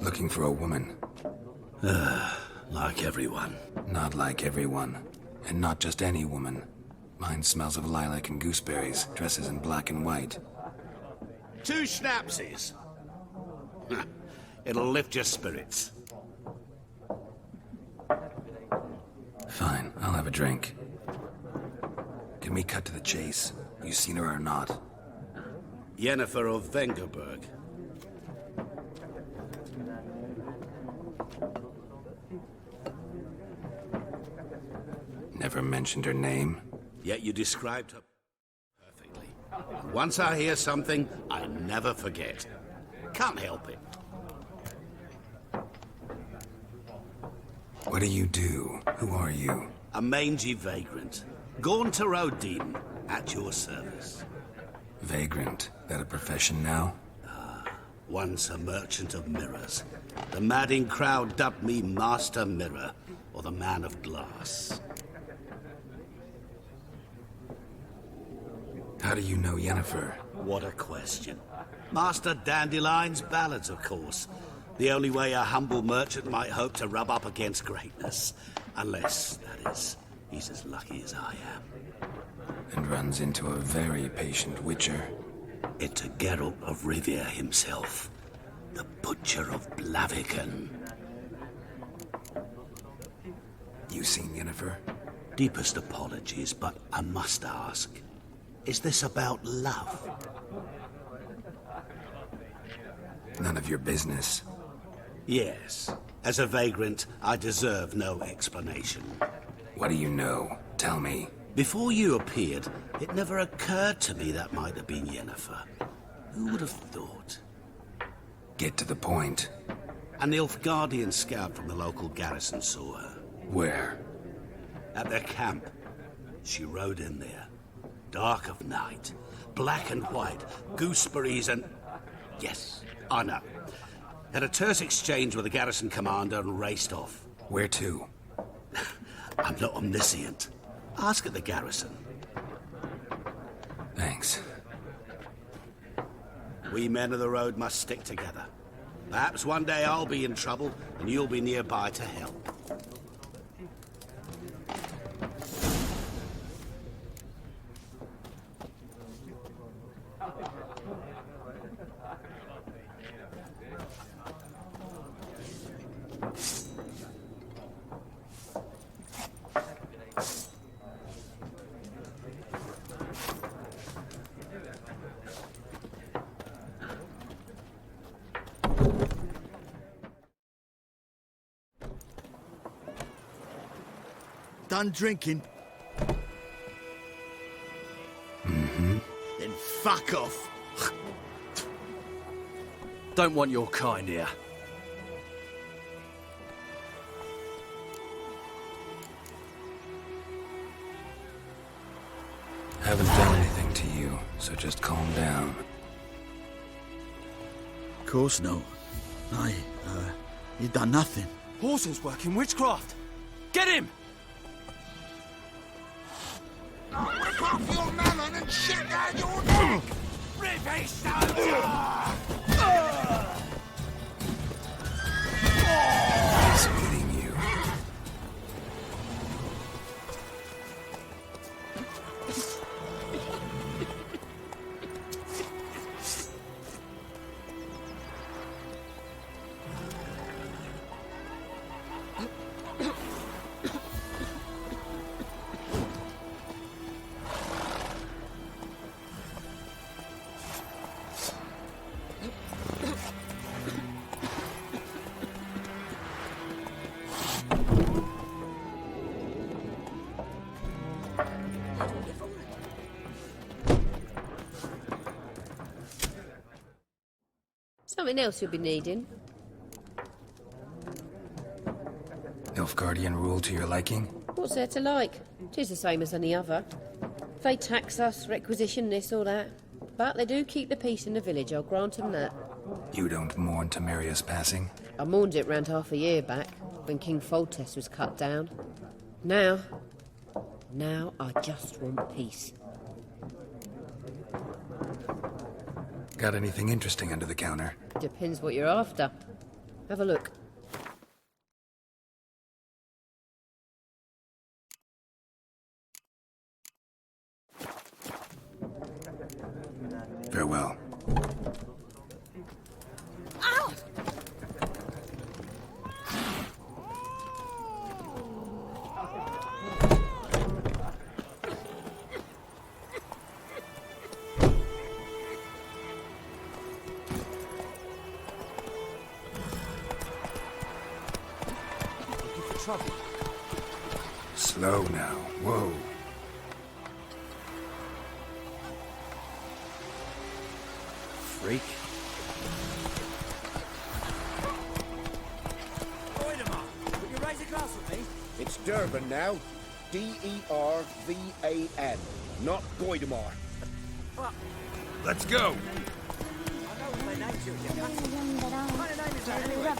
Looking for a woman. Like everyone. Not like everyone. And not just any woman. Mine smells of lilac and gooseberries, dresses in black and white. 2 schnapsies. It'll lift your spirits. Fine, I'll have a drink. Can we cut to the chase? You seen her or not? Yennefer of Vengerberg. Never mentioned her name. Yet you described her perfectly. Once I hear something, I never forget. Can't help it. What do you do? Who are you? A mangy vagrant. Gone to Rodin, at your service. Vagrant. That a profession now? Once a merchant of mirrors. The madding crowd dubbed me Master Mirror, or the Man of Glass. How do you know Yennefer? What a question. Master Dandelion's ballads, of course. The only way a humble merchant might hope to rub up against greatness. Unless, that is, he's as lucky as I am. And runs into a very patient witcher. Into Geralt of Rivia himself. The Butcher of Blaviken. You seen Yennefer? Deepest apologies, but I must ask. Is this about love? None of your business. Yes. As a vagrant, I deserve no explanation. What do you know? Tell me. Before you appeared, it never occurred to me that might have been Yennefer. Who would have thought? Get to the point. An Nilfgaardian scout from the local garrison saw her. Where? At their camp. She rode in there. Dark of night. Black and white. Gooseberries and... Yes, I know. Had a terse exchange with the garrison commander and raced off. Where to? I'm not omniscient. Ask at the garrison. Thanks. We men of the road must stick together. Perhaps one day I'll be in trouble and you'll be nearby to help. Done drinking? Mm-hmm. Then fuck off. Don't want your kind here. Haven't done anything to you, so just calm down. Of course no. You done nothing. Horsel's working witchcraft. Get him! Rip off your melon and shit down your neck! Rip his shoulder! He's eating you. Something else you'll be needing. Nilfgaardian rule to your liking? What's there to like? 'Tis the same as any other. They tax us, requisition this or that. But they do keep the peace in the village, I'll grant 'em that. You don't mourn Temeria's passing? I mourned it round half a year back, when King Foltest was cut down. Now I just want peace. Got anything interesting under the counter? Depends what you're after. Have a look. Farewell. Ow! Trouble. Slow now. Whoa. Freak. Voidemar, would you raise a glass with me? It's Durban now. D-E-R-V-A-N. Not Goidemar. Let's go. I know what they named you at your country. What kind of name is that anyway?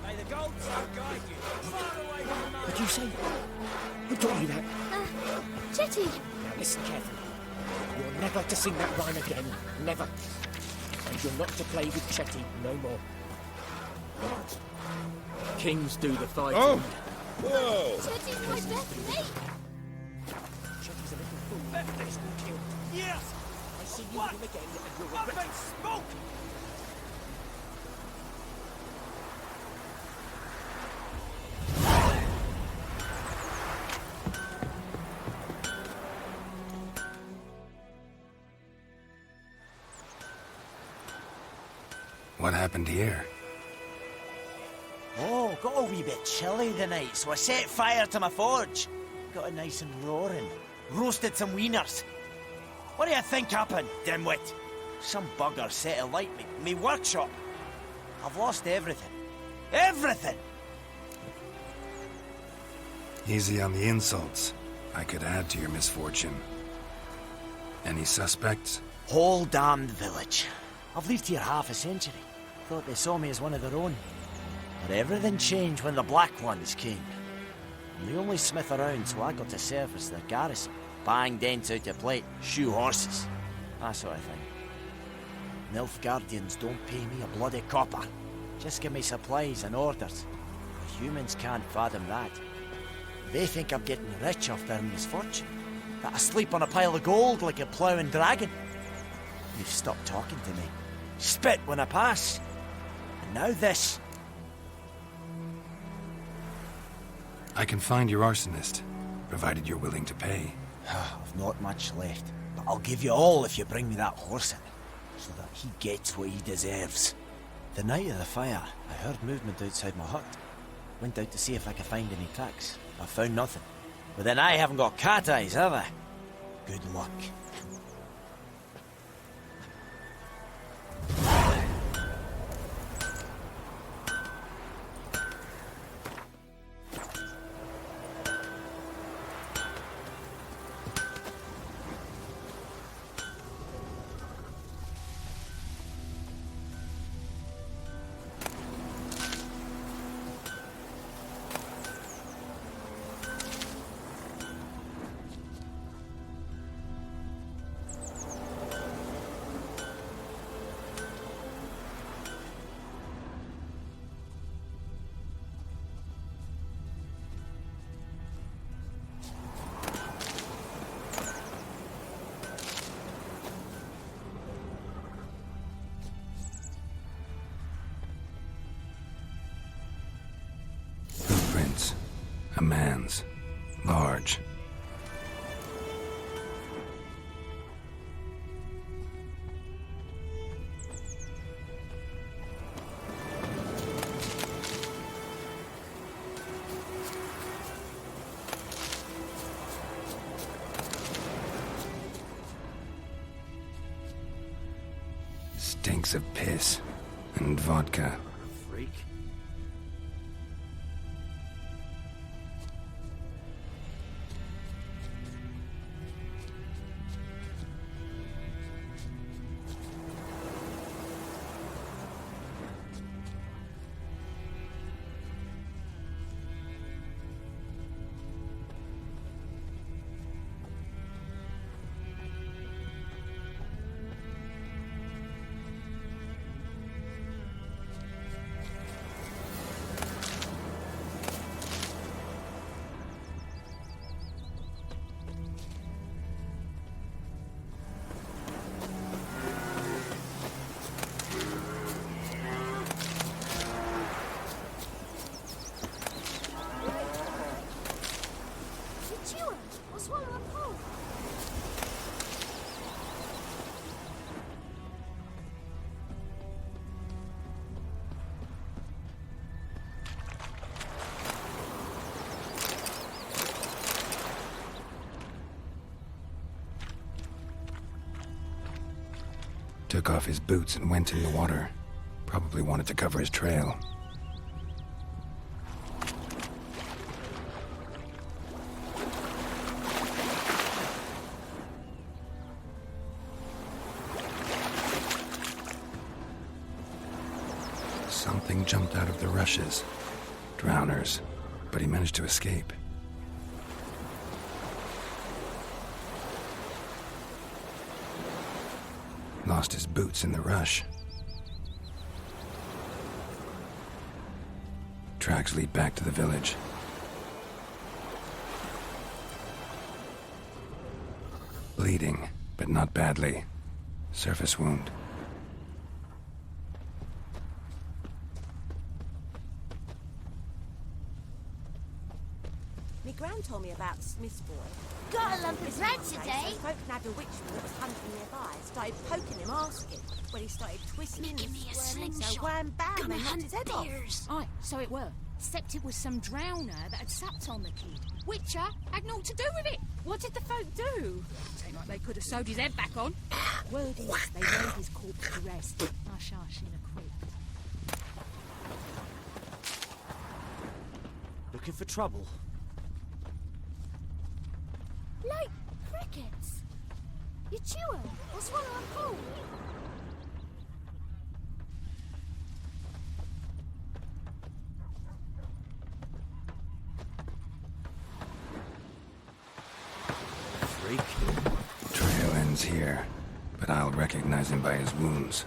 May the gold sun guide you. Far away from the What'd you say? Who told you that? Chetty! Listen carefully. You're never to sing that rhyme again. Never. And you're not to play with Chetty no more. Kings do the fighting. Oh! Whoa! Chetty's my best mate! Chetty's a little fool. He's been killed. Yes! I see you What? with him again and you'll Up regret and it. smoke! What happened here? Oh, got a wee bit chilly tonight, so I set fire to my forge. Got it nice and roaring. Roasted some wieners. What do you think happened, dimwit? Some bugger set alight me workshop. I've lost everything. Everything! Easy on the insults. I could add to your misfortune. Any suspects? Whole damned village. I've lived here half a century. Thought they saw me as one of their own. But everything changed when the Black Ones came. I'm the only smith around, so I got to service their garrison. Bang dents out of plate, shoe horses. That sort of thing. Nilfgaardians don't pay me a bloody copper. Just give me supplies and orders. The humans can't fathom that. They think I'm getting rich off their misfortune. That I sleep on a pile of gold like a ploughing dragon. You've stopped talking to me. Spit when I pass. And now this. I can find your arsonist, provided you're willing to pay. I've not much left, but I'll give you all if you bring me that horse in, so that he gets what he deserves. The night of the fire, I heard movement outside my hut. Went out to see if I could find any tracks. I found nothing. But then I haven't got cat eyes, have I? Good luck. Footprints. A man's. Large. Stinks of piss and vodka. Freak. Took off his boots and went in the water. Probably wanted to cover his trail. Something jumped out of the rushes. Drowners. But he managed to escape. Lost his boots in the rush. Tracks lead back to the village. Bleeding, but not badly. Surface wound. Me gran told me about Smith's boy. Got a lump of bread today. So folk nabbed a witchman that was hunting nearby. Started poking him, asking. When he started twisting Give and me a squirming, so slingshot. wham bam, Come they and knocked hunt his head off. bears. Aye, so it were. Except it was some drowner that had sapped on the kid. Witcher had naught to do with it. What did the folk do? Seemed like they could have sewed his head back on. Word is, they laid his corpse to rest. Hush-hush in a crypt. Looking for trouble? Like crickets. You chew 'em or swallow 'em whole. Freak. Trail ends here, but I'll recognize him by his wounds.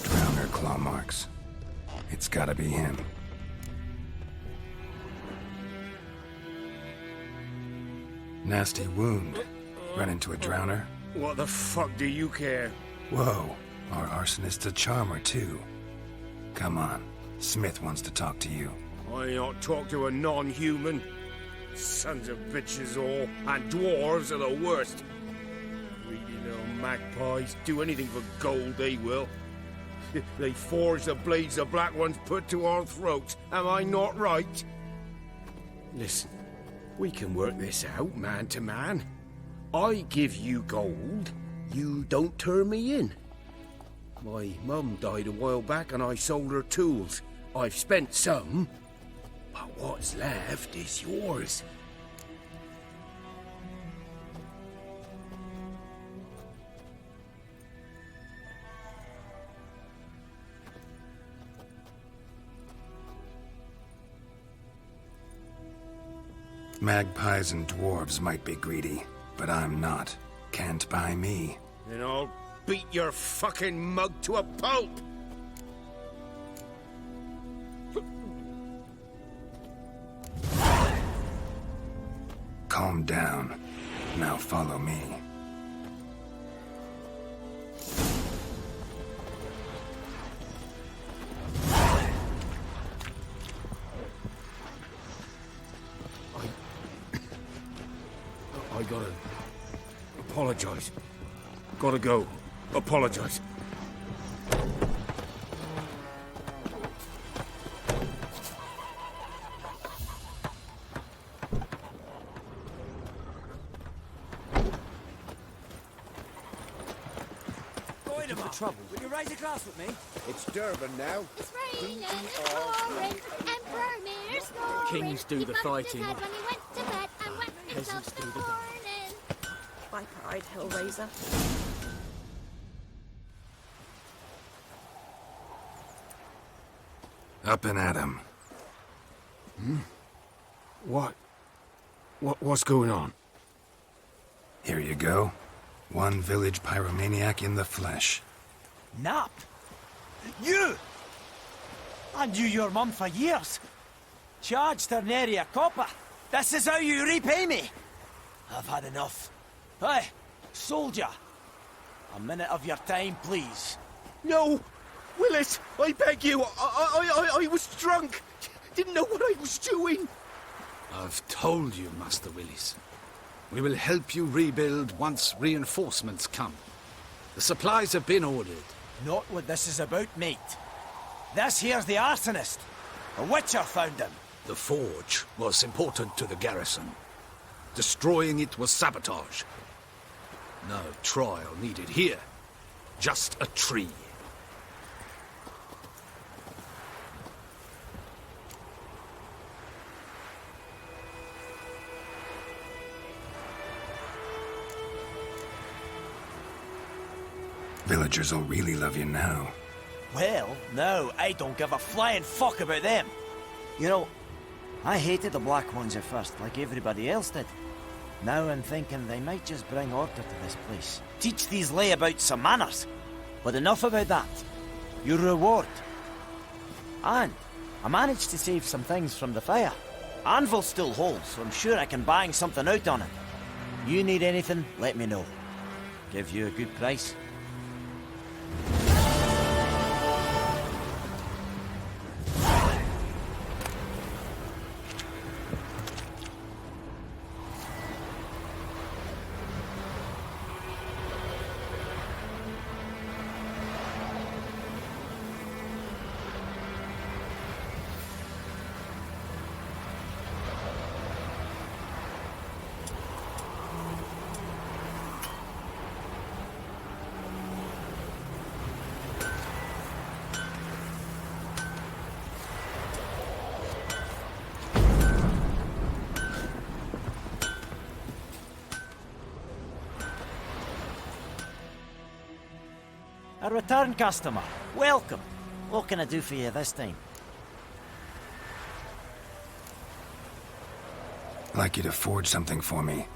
Drowner claw marks. It's gotta be him. Nasty wound. Run into a drowner? What the fuck do you care? Whoa, our arsonist's a charmer too. Come on, Smith wants to talk to you. I ain't ought to talk to a non-human. Sons of bitches all, and dwarves are the worst. Greedy little magpies, do anything for gold, they will. They forge the blades the black ones put to our throats. Am I not right? Listen, we can work this out, man to man. I give you gold, you don't turn me in. My mum died a while back and I sold her tools. I've spent some, but what's left is yours. Magpies and dwarves might be greedy, but I'm not. Can't buy me. Then I'll beat your fucking mug to a pulp! Calm down. Now follow me. I gotta apologize. Gotta go. Apologize. Looking for trouble? Will you raise a glass with me? It's Durban now. It's raining and pouring, Emperor Mir snoring. Kings do His the mother fighting. said when he went to bed and wet himself Peasants do the the morning. Viper-eyed Hellraiser. Up and at 'em. What's going on? Here you go. One village pyromaniac in the flesh. Nap? You? I knew your mum for years. Charged her an area copper. This is how you repay me. I've had enough. Hey, soldier. A minute of your time, please. No! Willis, I beg you. I was drunk. Didn't know what I was doing. I've told you, Master Willis. We will help you rebuild once reinforcements come. The supplies have been ordered. Not what this is about, mate. This here's the arsonist. A witcher found him. The forge was important to the garrison. Destroying it was sabotage. No trial needed here. Just a tree. Villagers will really love you now. Well, no, I don't give a flying fuck about them. You know, I hated the Black Ones at first, like everybody else did. Now I'm thinking they might just bring order to this place. Teach these layabouts some manners. But enough about that. Your reward. And I managed to save some things from the fire. Anvil still holds, so I'm sure I can bang something out on it. You need anything, let me know. Give you a good price. A return customer. Welcome. What can I do for you this time? I'd like you to forge something for me.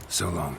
So long.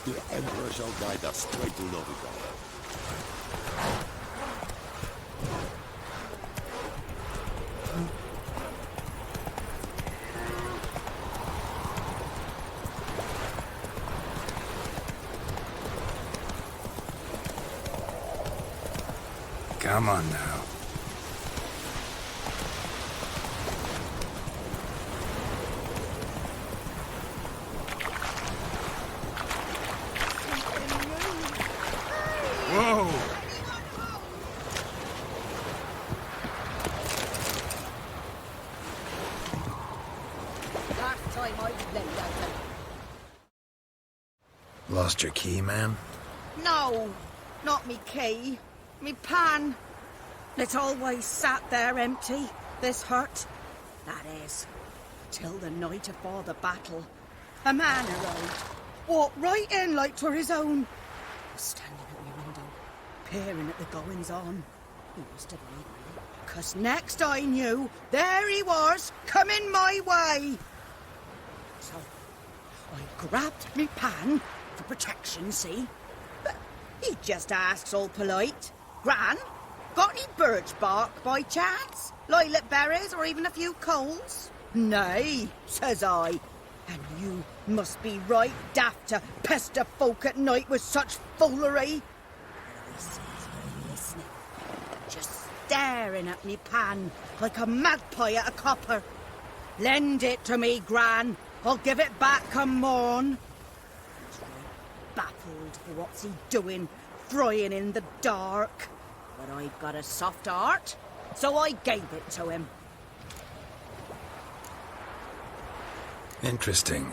The Emperor shall guide us straight to Novigrad. Come on now. time I laid out Lost your key, ma'am? No, not me key. Me pan. It always sat there empty, this hut. That is, till the night afore the battle. A man arrived, walked right in like 'twere his own. Was standing at my window, peering at the goings-on. He must have made me, 'cause next I knew, there he was, coming my way. So, I grabbed me pan, for protection, see? But he just asks all polite, Gran, got any birch bark by chance? Lilac berries or even a few coals? Nay, says I. And you must be right daft to pester folk at night with such foolery. And I sees her listening, just staring at me pan like a magpie at a copper. Lend it to me, Gran. I'll give it back come morn. He's right baffled for what's he doing, frying in the dark. But I've got a soft heart, so I gave it to him. Interesting.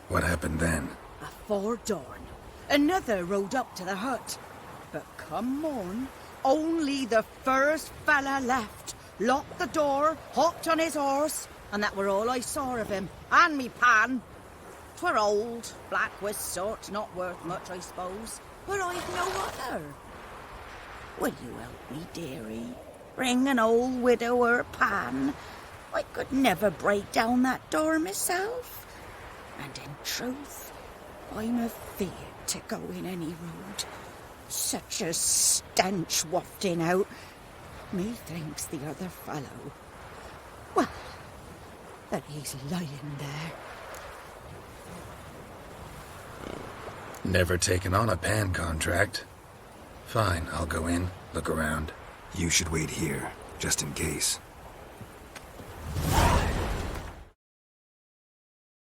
What happened then? Afore dawn, another rode up to the hut. But come morn, only the first fella left, locked the door, hopped on his horse, and that were all I saw of him, and me pan. 'Twere old, black with sort, not worth much, I suppose, but I've no other. Will you help me, dearie? Bring an old widower pan? I could never break down that door myself. And in truth, I'm afeard to go in any road. Such a stench wafting out. Methinks the other fellow, well, that he's lying there. Never taken on a pan contract. Fine, I'll go in, look around. You should wait here, just in case.